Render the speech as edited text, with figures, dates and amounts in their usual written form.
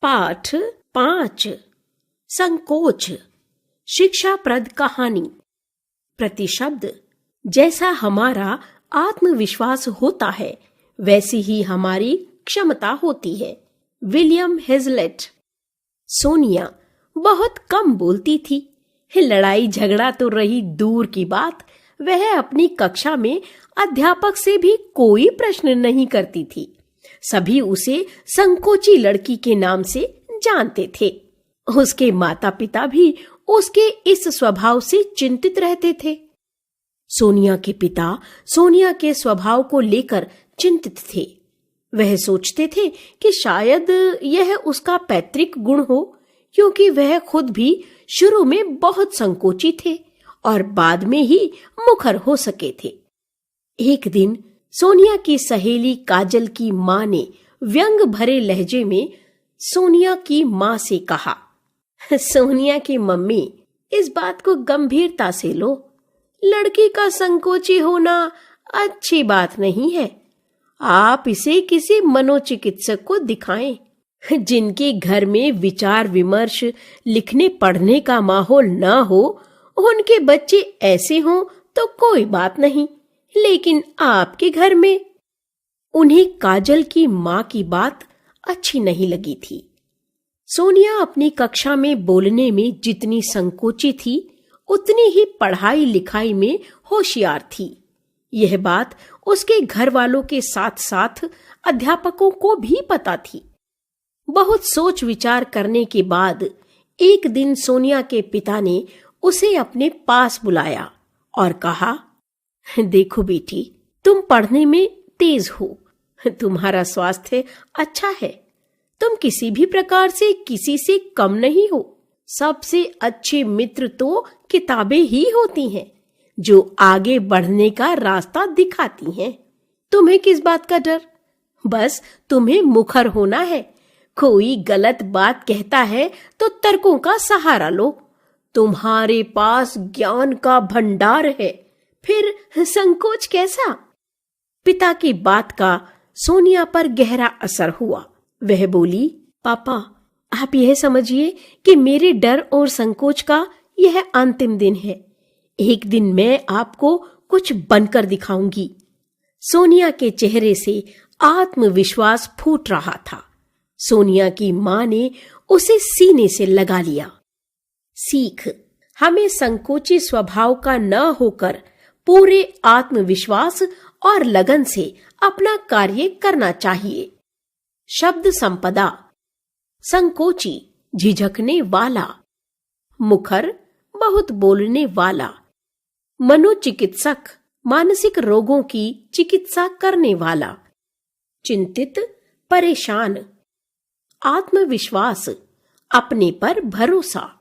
पाठ 5 संकोच शिक्षाप्रद कहानी। प्रतिशब्द। जैसा हमारा आत्मविश्वास होता है वैसी ही हमारी क्षमता होती है। William Hazlett. सोनिया बहुत कम बोलती थी। लड़ाई झगड़ा तो रही दूर की बात, वह अपनी कक्षा में अध्यापक से भी कोई प्रश्न नहीं करती थी। सभी उसे संकोची लड़की के नाम से जानते थे। उसके माता पिता भी उसके इस स्वभाव से चिंतित रहते थे। सोनिया के पिता सोनिया के स्वभाव को लेकर चिंतित थे। वह सोचते थे कि शायद यह उसका पैतृक गुण हो, क्योंकि वह खुद भी शुरू में बहुत संकोची थे और बाद में ही मुखर हो सके थे। एक दिन सोनिया की सहेली काजल की माँ ने व्यंग भरे लहजे में सोनिया की माँ से कहा, सोनिया की मम्मी, इस बात को गंभीरता से लो। लड़की का संकोची होना अच्छी बात नहीं है। आप इसे किसी मनोचिकित्सक को दिखाएं। जिनके घर में विचार विमर्श, लिखने पढ़ने का माहौल न हो, उनके बच्चे ऐसे हों तो कोई बात नहीं, लेकिन आपके घर में। उन्हें काजल की माँ की बात अच्छी नहीं लगी थी। सोनिया अपनी कक्षा में बोलने में जितनी संकोची थी, उतनी ही पढ़ाई लिखाई में होशियार थी। यह बात उसके घर वालों के साथ साथ अध्यापकों को भी पता थी। बहुत सोच विचार करने के बाद एक दिन सोनिया के पिता ने उसे अपने पास बुलाया और कहा, देखो बेटी, तुम पढ़ने में तेज हो, तुम्हारा स्वास्थ्य अच्छा है, तुम किसी भी प्रकार से किसी से कम नहीं हो। सबसे अच्छे मित्र तो किताबें ही होती हैं, जो आगे बढ़ने का रास्ता दिखाती हैं। तुम्हें किस बात का डर? बस तुम्हें मुखर होना है। कोई गलत बात कहता है तो तर्कों का सहारा लो। तुम्हारे पास ज्ञान का भंडार है, फिर संकोच कैसा? पिता की बात का सोनिया पर गहरा असर हुआ। वह बोली, पापा, आप यह समझिए कि मेरे डर और संकोच का यह अंतिम दिन है। एक दिन मैं आपको कुछ बनकर दिखाऊंगी। सोनिया के चेहरे से आत्मविश्वास फूट रहा था। सोनिया की माँ ने उसे सीने से लगा लिया। सीख। हमें संकोची स्वभाव का न होकर पूरे आत्मविश्वास और लगन से अपना कार्य करना चाहिए। शब्द संपदा। संकोची, झिझकने वाला। मुखर, बहुत बोलने वाला। मनोचिकित्सक, मानसिक रोगों की चिकित्सा करने वाला। चिंतित, परेशान। आत्मविश्वास, अपने पर भरोसा।